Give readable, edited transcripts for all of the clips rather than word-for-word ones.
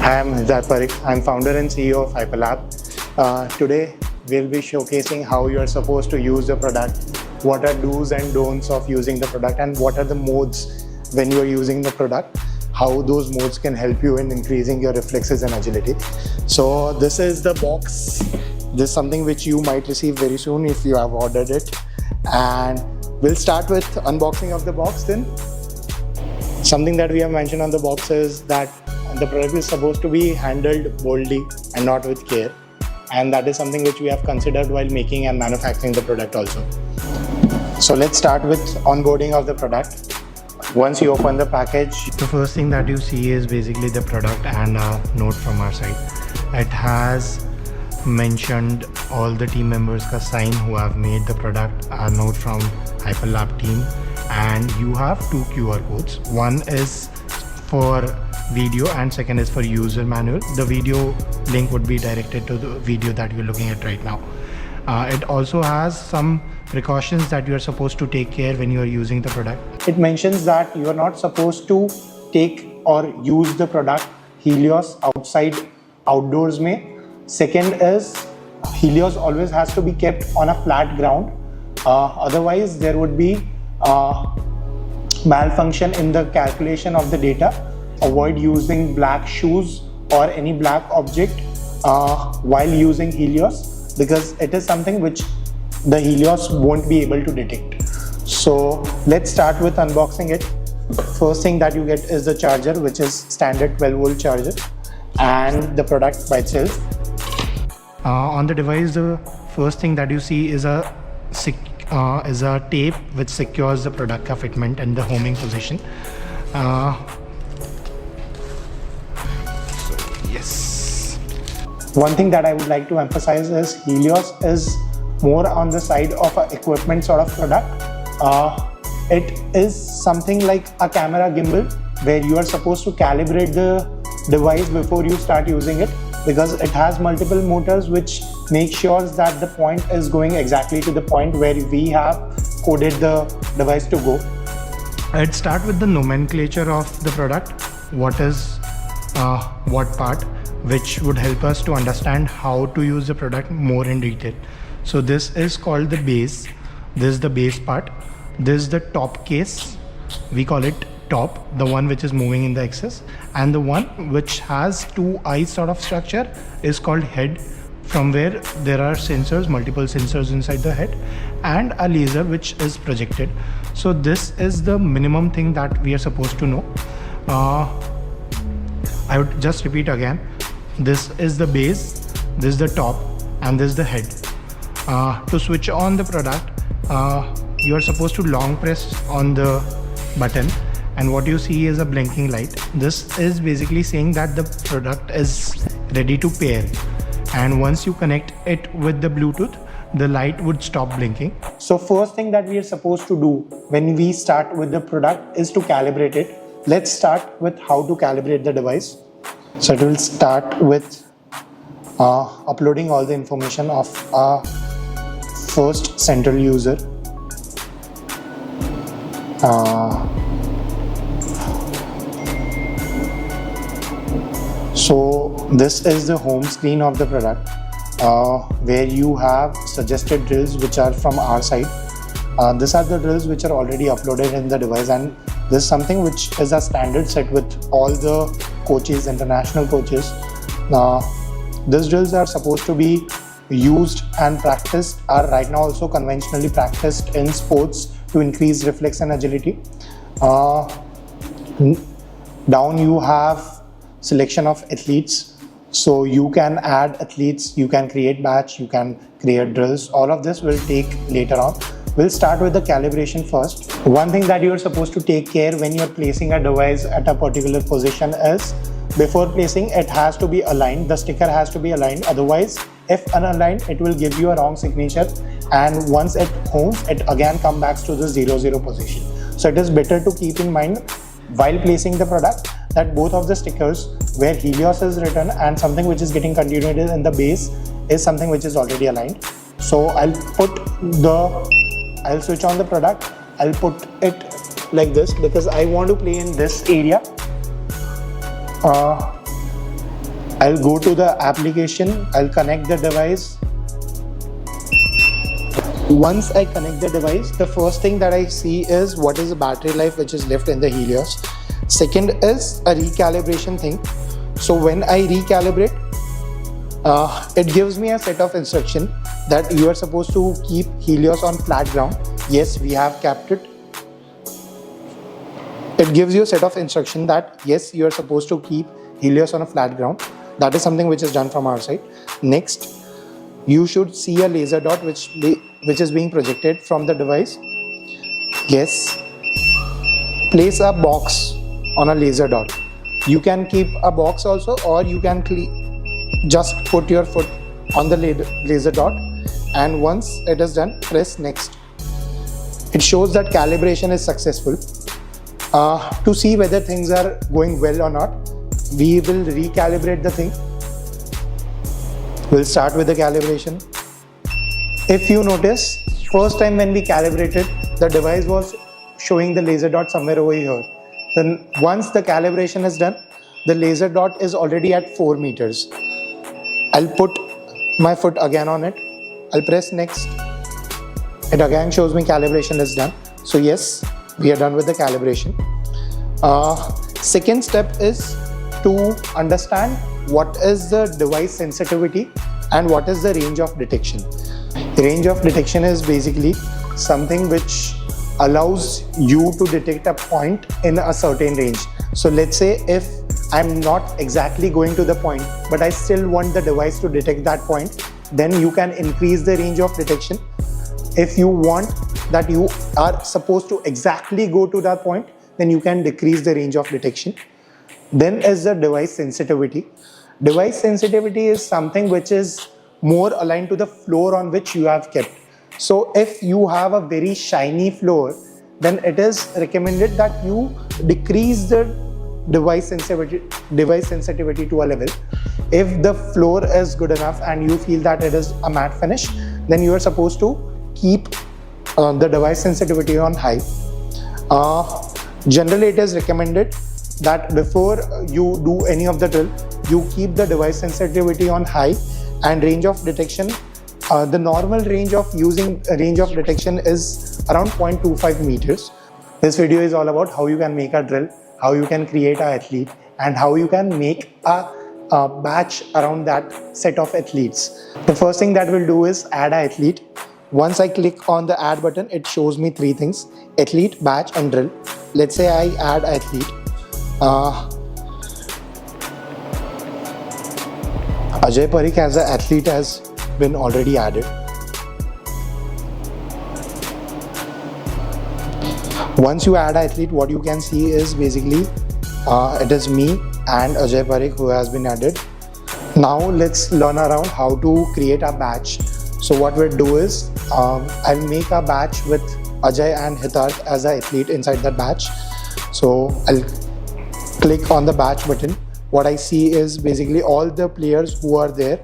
Hi, I'm Parikh. I'm founder and CEO of Hyperlab. Today, we'll be showcasing how you're supposed to use the product, what are do's and don'ts of using the product, and what are the modes when you're using the product, how those modes can help you in increasing your reflexes and agility. So this is the box. This is something which you might receive very soon if you have ordered it. And we'll start with unboxing of the box then. Something that we have mentioned on the box is that the product is supposed to be handled boldly and not with care. And that is something which we have considered while making and manufacturing the product also. So let's start with onboarding of the product. Once you open the package, the first thing that you see is basically the product and a note from our side. It has mentioned all the team members ka sign who have made the product, a note from Hyperlab team, and you have two QR codes. One is for video and second is for user manual. The video link would be directed to the video that you're looking at right now. It also has some precautions that you are supposed to take care when you are using the product. It mentions that you are not supposed to take or use the product Helios outdoors mein. Second is Helios always has to be kept on a flat ground. Otherwise there would be malfunction in the calculation of the data. Avoid using black shoes or any black object while using Helios, because it is something which the Helios won't be able to detect. So let's start with unboxing it. First thing that you get is the charger, which is standard 12-volt charger, and the product by itself. On the device, the first thing that you see is a tape which secures the product ka fitment and the homing position. Yes. One thing that I would like to emphasize is Helios is more on the side of an equipment sort of product. It is something like a camera gimbal where you are supposed to calibrate the device before you start using it, because it has multiple motors which make sure that the point is going exactly to the point where we have coded the device to go. I'd start with the nomenclature of the product. What is what part, which would help us to understand how to use the product more in detail. So this is called the base. This is the base part. This is the top case. We call it top, the one which is moving in the axis, and the one which has two eyes sort of structure is called head, from where there are sensors, multiple sensors inside the head, and a laser which is projected. So this is the minimum thing that we are supposed to know. I would just repeat again. This is the base, this is the top, and this is the head. To switch on the product, you are supposed to long press on the button, and what you see is a blinking light. This is basically saying that the product is ready to pair, and once you connect it with the Bluetooth, the light would stop blinking. So first thing that we are supposed to do when we start with the product is to calibrate it. Let's start with how to calibrate the device. So it will start with uploading all the information of our first central user. So this is the home screen of the product, where you have suggested drills which are from our side. These are the drills which are already uploaded in the device, and this is something which is a standard set with all the coaches, international coaches. These drills are supposed to be used and practiced, are right now also conventionally practiced in sports to increase reflex and agility. Down you have selection of athletes, so you can add athletes, you can create batch, you can create drills. All of this will take later on. We'll start with the calibration first. One thing that you're supposed to take care when you're placing a device at a particular position is, before placing, it has to be aligned. The sticker has to be aligned. Otherwise, if unaligned, it will give you a wrong signature, and once it homes, it again comes back to the 0 position. So it is better to keep in mind while placing the product that both of the stickers where Helios is written and something which is getting continued in the base is something which is already aligned. So I'll switch on the product. I'll put it like this because I want to play in this area. I'll go to the application, I'll connect the device. Once I connect the device, the first thing that I see is what is the battery life which is left in the Helios. Second is a recalibration thing. So when I recalibrate, it gives me a set of instruction that you are supposed to keep Helios on flat ground. Yes, we have kept it. It gives you a set of instruction that yes, you are supposed to keep Helios on a flat ground. That is something which is done from our side. Next, you should see a laser dot which is being projected from the device. Yes, place a box on a laser dot. You can keep a box also, or you can just put your foot on the laser dot, and once it is done, press next. It shows that calibration is successful. To see whether things are going well or not, we will recalibrate the thing. We'll start with the calibration. If you notice, first time when we calibrated, the device was showing the laser dot somewhere over here. Then once the calibration is done, the laser dot is already at 4 meters. I'll put my foot again on it. I'll press next. It again shows me calibration is done. So yes, we are done with the calibration. Second step is to understand what is the device sensitivity and what is the range of detection. The range of detection is basically something which allows you to detect a point in a certain range. So let's say if I'm not exactly going to the point, but I still want the device to detect that point, then you can increase the range of detection. If you want that you are supposed to exactly go to that point, then you can decrease the range of detection. Then is the device sensitivity. Device sensitivity is something which is more aligned to the floor on which you have kept. So if you have a very shiny floor, then it is recommended that you decrease the device sensitivity to a level. If the floor is good enough and you feel that it is a matte finish, then you are supposed to keep the device sensitivity on high. Generally, it is recommended that before you do any of the drill, you keep the device sensitivity on high and range of detection. The normal range of detection is around 0.25 meters. This video is all about how you can make a drill, how you can create an athlete, and how you can make a batch around that set of athletes. The first thing that we'll do is add an athlete. Once I click on the add button, it shows me 3 things: athlete, batch, and drill. Let's say I add athlete. Ajay Parikh as an athlete has been already added. Once you add an athlete, what you can see is basically it is me and Ajay Parikh who has been added. Now let's learn around how to create a batch. So what we'll do is I'll make a batch with Ajay and Hitarth as an athlete inside that batch. So I'll click on the batch button. What I see is basically all the players who are there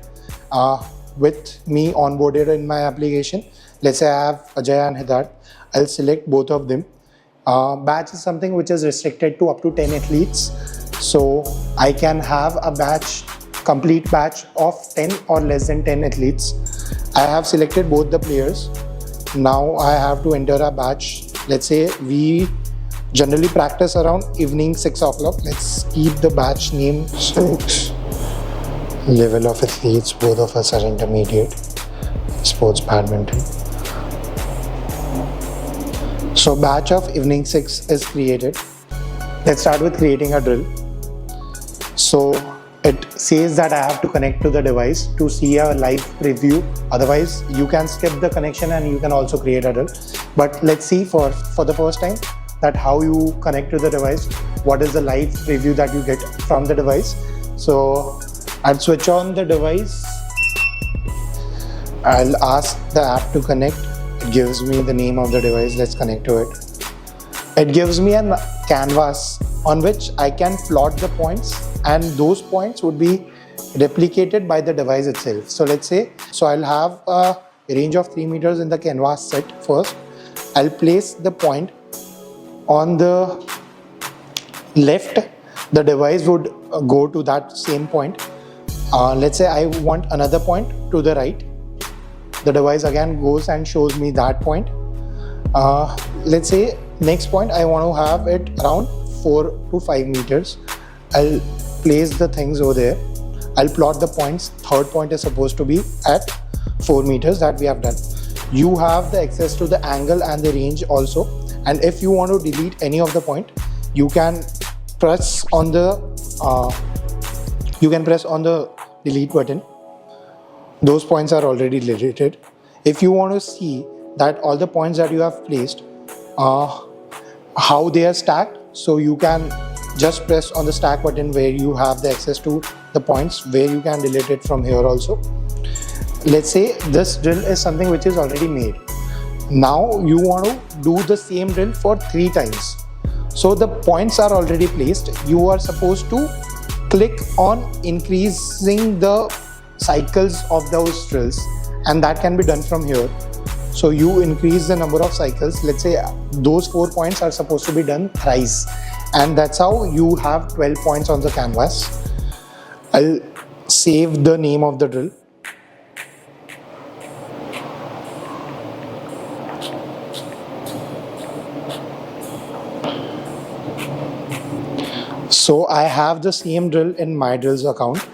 with me onboarded in my application. Let's say I have Ajay and Hitarth. I'll select both of them. Batch is something which is restricted to up to 10 athletes. So I can have a batch, complete batch of 10 or less than 10 athletes. I have selected both the players. Now I have to enter a batch. Let's say we generally practice around evening 6 o'clock. Let's keep the batch name 6. Level of athletes, both of us are intermediate. Sports badminton. So batch of evening 6 is created. Let's start with creating a drill. So it says that I have to connect to the device to see a live preview. Otherwise, you can skip the connection and you can also create a drill. But let's see for the first time that how you connect to the device, what is the live preview that you get from the device. So I'll switch on the device. I'll ask the app to connect. It gives me the name of the device. Let's connect to it. It gives me a canvas on which I can plot the points, and those points would be replicated by the device itself. So let's say, I'll have a range of 3 meters in the canvas set first. I'll place the point on the left. The device would go to that same point. Let's say I want another point to the right. The device again goes and shows me that point. Let's say next point I want to have it around 4 to 5 meters. I'll place the things over there. I'll plot the points. Third point is supposed to be at 4 meters that we have done. You have the access to the angle and the range also. And if you want to delete any of the point, you can press on the delete button. Those points are already deleted. If you want to see that all the points that you have placed, how they are stacked, so you can just press on the stack button where you have the access to the points, where you can delete it from here also. Let's say this drill is something which is already made. Now you want to do the same drill for 3 times. So the points are already placed. You are supposed to click on increasing the cycles of those drills, and that can be done from here. So you increase the number of cycles. Let's say those 4 points are supposed to be done thrice, and that's how you have 12 points on the canvas. I'll save the name of the drill. So I have the same drill in my drills account.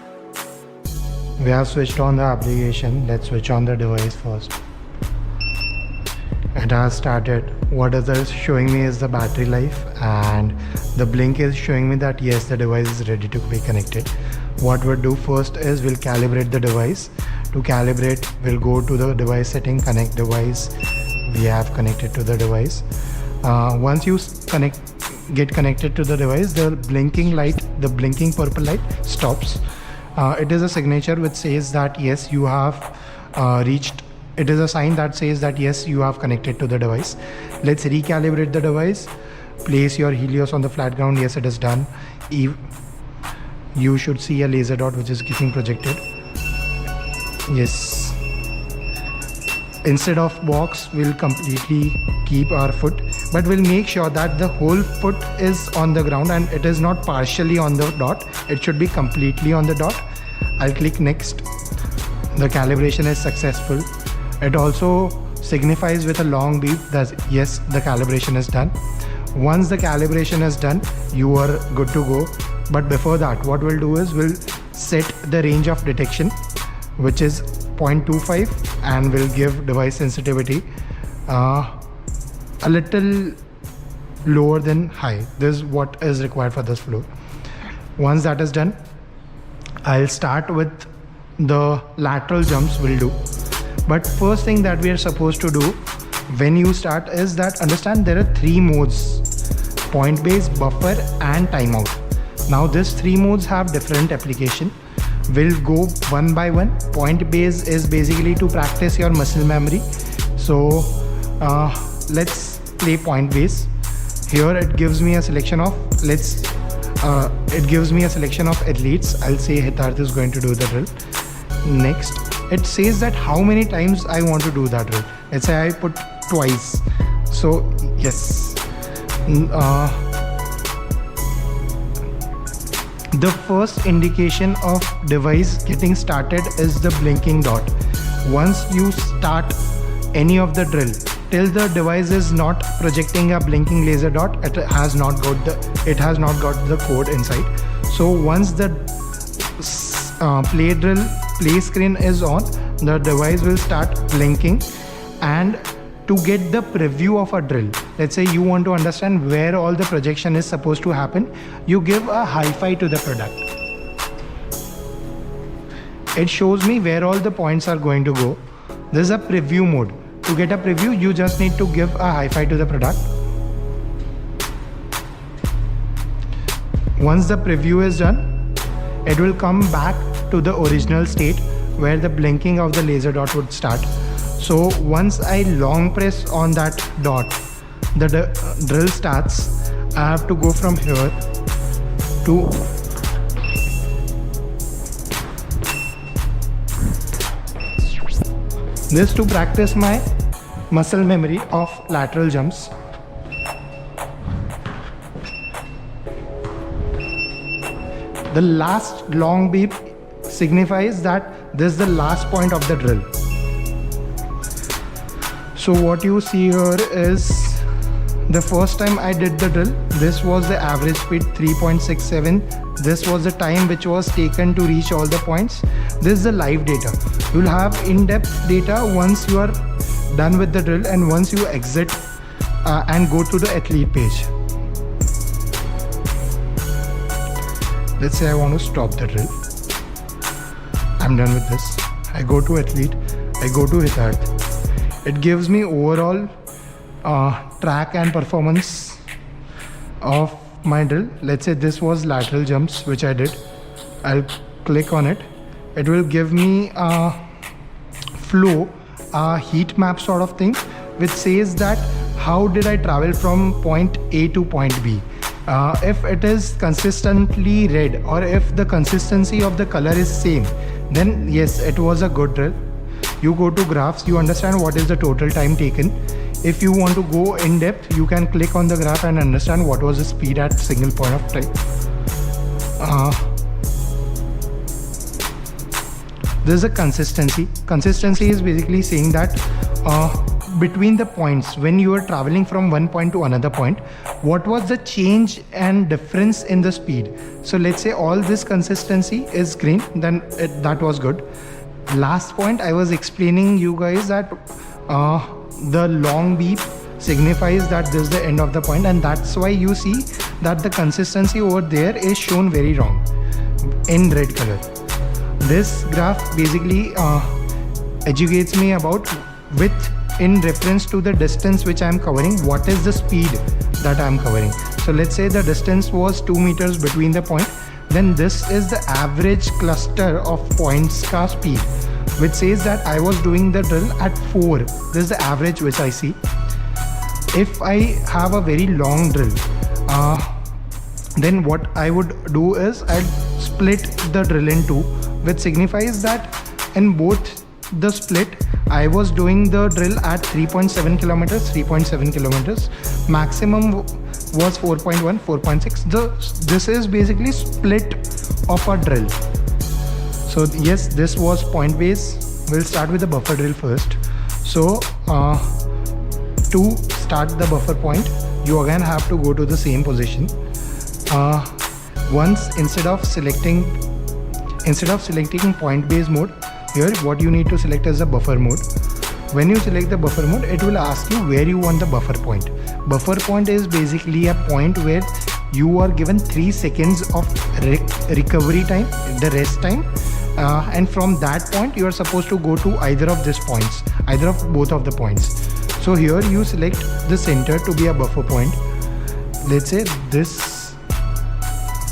We have switched on the application. Let's switch on the device first. It has started. What it is showing me is the battery life, and the blink is showing me that yes, the device is ready to be connected. What we'll do first is we'll calibrate the device. To calibrate, we'll go to the device setting, connect device. We have connected to the device. Once you get connected to the device, the blinking light, the blinking purple light stops. It is a signature which says that yes, you have reached. It is a sign that says that yes, you have connected to the device. Let's recalibrate the device. Place your Helios on the flat ground. Yes, it is done. You should see a laser dot which is getting projected. Yes. Instead of box, we'll completely keep our foot, but we'll make sure that the whole foot is on the ground and it is not partially on the dot. It should be completely on the dot. I'll click next. The calibration is successful. It also signifies with a long beep that yes, the calibration is done. Once the calibration is done, you are good to go. But before that, what we'll do is we'll set the range of detection, which is 0.25, and we'll give device sensitivity a little lower than high. This is what is required for this floor. Once that is done, I'll start with the lateral jumps we'll do. But first thing that we are supposed to do when you start is that understand there are 3 modes: point base, buffer and timeout. Now these 3 modes have different application. We'll go one by one. Point base is basically to practice your muscle memory. So let's play point base. Here it gives me a selection of athletes. I'll say Hitarth is going to do the drill. Next, it says that how many times I want to do that drill. Let's say I put twice. So yes. The first indication of device getting started is the blinking dot. Once you start any of the drill, till the device is not projecting a blinking laser dot, it has not got the code inside. So once the play screen is on, the device will start blinking. And to get the preview of a drill, let's say you want to understand where all the projection is supposed to happen, you give a hi-fi to the product. It shows me where all the points are going to go. This is a preview mode. To get a preview, you just need to give a hi-fi to the product. Once the preview is done, it will come back to the original state where the blinking of the laser dot would start. So once I long press on that dot, the drill starts. I have to go from here to this to practice my muscle memory of lateral jumps. The last long beep signifies that this is the last point of the drill. So what you see here is the first time I did the drill, this was the average speed 3.67. This was the time which was taken to reach all the points. This is the live data. You will have in-depth data once you are done with the drill and once you exit and go to the athlete page. Let's say I want to stop the drill. I'm done with this. I go to athlete, I go to Hitarth. It gives me overall track and performance of my drill. Let's say this was lateral jumps which I did. I'll click on it. It will give me a flow, a heat map sort of thing, which says that how did I travel from point A to point B. If it is consistently red or if the consistency of the color is same, then yes, it was a good drill. You go to graphs, you understand what is the total time taken. If you want to go in depth, you can click on the graph and understand what was the speed at single point of time. This is a consistency. Consistency is basically saying that between the points, when you are traveling from one point to another point, what was the change and difference in the speed. So let's say all this consistency is green, then that was good. Last point I was explaining you guys that the long beep signifies that this is the end of the point, and that's why you see that the consistency over there is shown very wrong in red color. This graph basically educates me about width in reference to the distance which I am covering, what is the speed that I am covering. So let's say the distance was 2 meters between the point, then this is the average cluster of points ka speed, which says that I was doing the drill at 4. This is the average which I see. If I have a very long drill, then what I would do is I'd split the drill in two, which signifies that in both the split I was doing the drill at 3.7 kilometers, 3.7 kilometers. Maximum was 4.1, 4.6. This is basically split of a drill. So yes, this was point base. We'll start with the buffer drill first. So to start the buffer point, you again have to go to the same position. Once instead of selecting point base mode, here what you need to select is the buffer mode. When you select the buffer mode, it will ask you where you want the buffer point. Buffer point is basically a point where you are given 3 seconds of recovery time, the rest time, and from that point you are supposed to go to either of these points, either of both of the points. So here you select the center to be a buffer point. Let's say this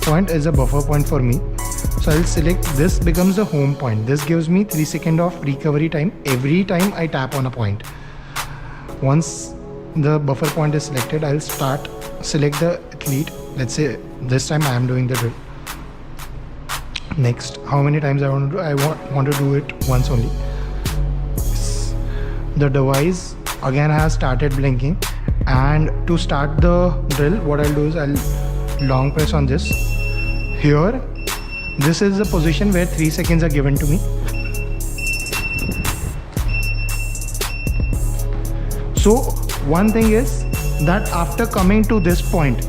point is a buffer point for me. So I'll select this, becomes the home point. This gives me 3 seconds of recovery time every time I tap on a point. Once the buffer point is selected, I'll select the athlete. Let's say this time I am doing the drill. Next, how many times I want to do? I want to do it once only. Yes. The device again has started blinking, and to start the drill, what I'll do is I'll long press on this. Here, this is the position where 3 seconds are given to me. So one thing is that after coming to this point,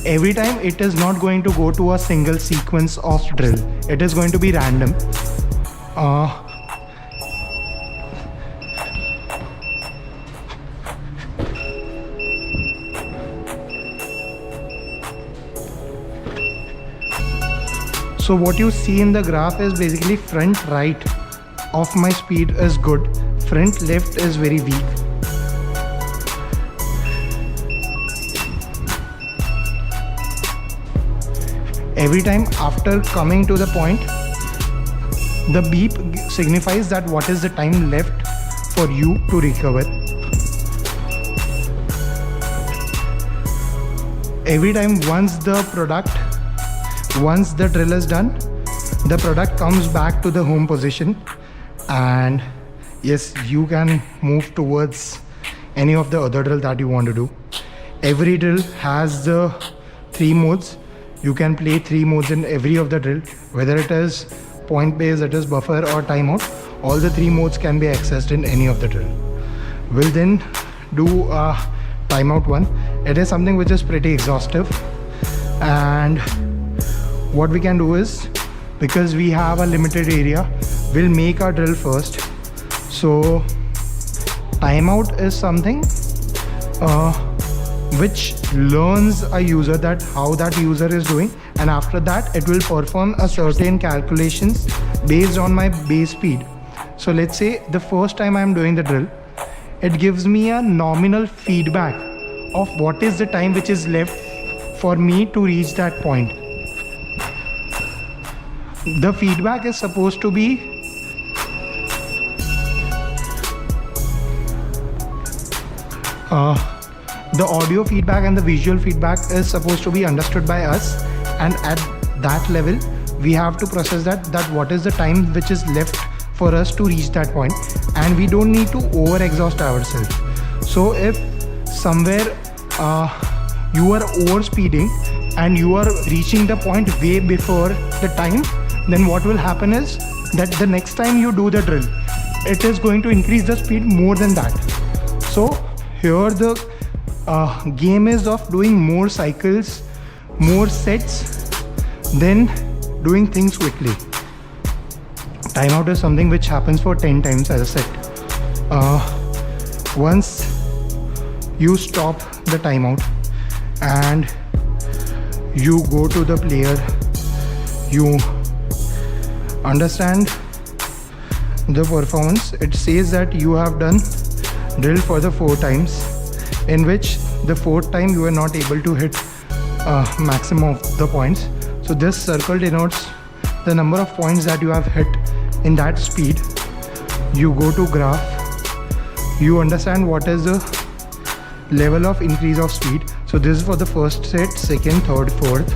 every time it is not going to go to a single sequence of drill. It is going to be random. So what you see in the graph is basically front right of my speed is good, front left is very weak. Every time after coming to the point, the beep signifies that what is the time left for you to recover. Every time once the drill is done, the product comes back to the home position, and yes, you can move towards any of the other drill that you want to do. Every drill has the 3 modes. You can play 3 modes in every of the drill, whether it is point base, it is buffer or timeout. All the three modes can be accessed in any of the drill. We'll then do timeout one. It is something which is pretty exhaustive, and what we can do is, because we have a limited area, we'll make our drill first. So timeout is something which learns a user that how that user is doing, and after that it will perform a certain calculations based on my base speed. So let's say the first time I'm doing the drill, it gives me a nominal feedback of what is the time which is left for me to reach that point. The feedback is supposed to be the audio feedback and the visual feedback is supposed to be understood by us, and at that level we have to process that what is the time which is left for us to reach that point, and we don't need to over exhaust ourselves. So if somewhere you are over speeding and you are reaching the point way before the time, then what will happen is that the next time you do the drill, it is going to increase the speed more than that. So here the game is of doing more cycles, more sets, then doing things quickly. Timeout is something which happens for 10 times as a set. Once you stop the timeout and you go to the player, you understand the performance. It says that you have done drill for the 4 times, in which the 4th time you are not able to hit maximum of the points. So this circle denotes the number of points that you have hit in that speed. You go to graph, you understand what is the level of increase of speed. So this is for the first set, second, third, fourth.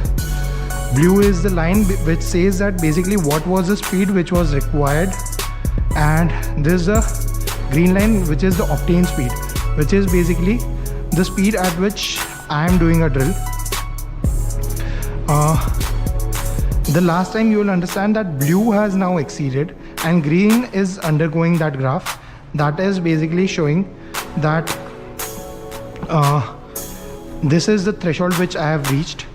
Blue is the line which says that basically what was the speed which was required, and this is the green line which is the obtained speed, which is basically the speed at which I am doing a drill. The last time you will understand that blue has now exceeded and green is undergoing that graph. That is basically showing that this is the threshold which I have reached.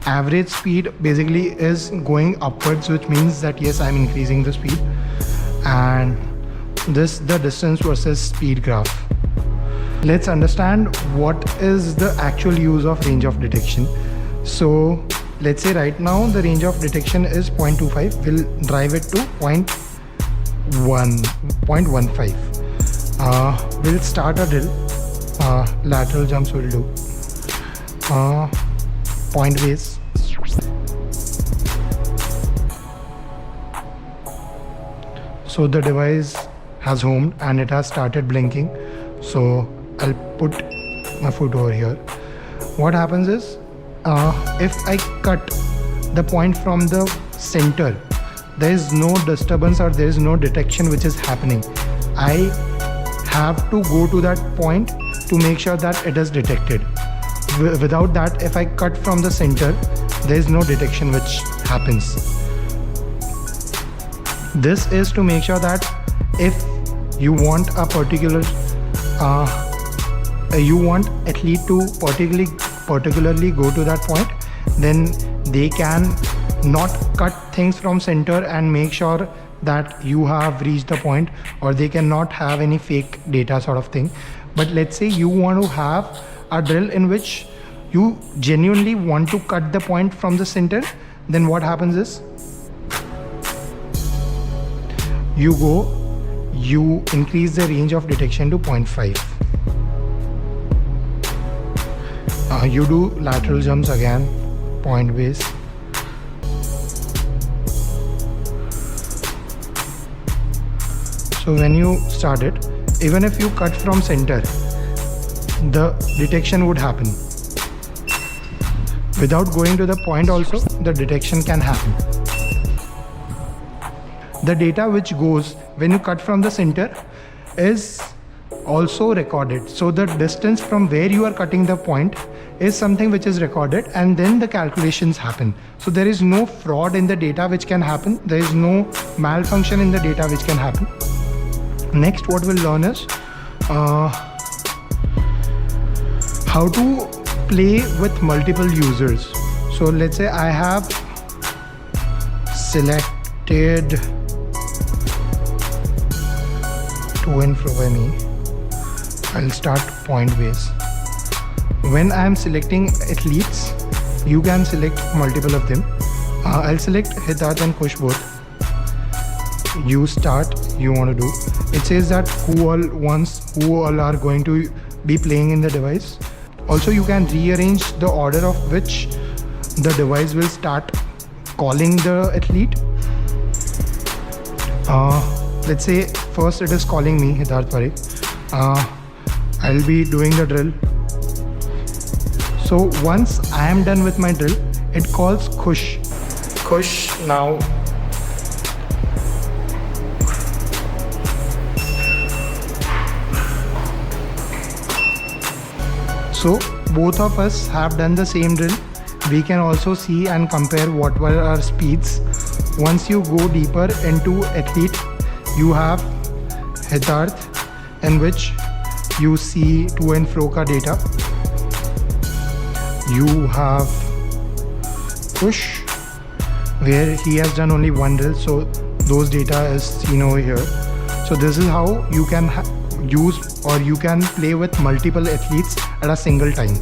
Average speed basically is going upwards, which means that yes, I am increasing the speed, and this the distance versus speed graph. Let's understand what is the actual use of range of detection. So let's say right now the range of detection is 0.25. We'll drive it to 0.15. We'll start a drill. Lateral jumps will do. Point base. So the device has homed and it has started blinking. So I'll put my foot over here. What happens is, if I cut the point from the center, there is no disturbance or there is no detection which is happening. I have to go to that point to make sure that it is detected. Without that, if I cut from the center, there is no detection which happens. This is to make sure that if you want a particular you want athlete to particularly go to that point, then they can not cut things from center and make sure that you have reached the point, or they cannot have any fake data sort of thing. But let's say you want to have a drill in which you genuinely want to cut the point from the center, then what happens is you increase the range of detection to 0.5. You do lateral jumps again, point base. So when you start it, even if you cut from center, the detection would happen. Without going to the point also, the detection can happen. The data which goes when you cut from the center is also recorded. So the distance from where you are cutting the point is something which is recorded and then the calculations happen. So there is no fraud in the data which can happen. There is no malfunction in the data which can happen. Next, what we'll learn is how to play with multiple users. So let's say I have selected to and fro by me. I'll start point base. When I'm selecting athletes, you can select multiple of them. I'll select Hitarth and Kush both. You start, you want to do. It says that who all are going to be playing in the device. Also, you can rearrange the order of which the device will start calling the athlete. Let's say first it is calling me, Hitarth Parekh. I'll be doing the drill. So once I am done with my drill, it calls Kush. Kush now. So both of us have done the same drill. We can also see and compare what were our speeds. Once you go deeper into athlete, you have Hitarth, in which you see to and fro ka data. You have Kush, where he has done only one drill, so those data is seen over here. So this is how you can use or you can play with multiple athletes at a single time.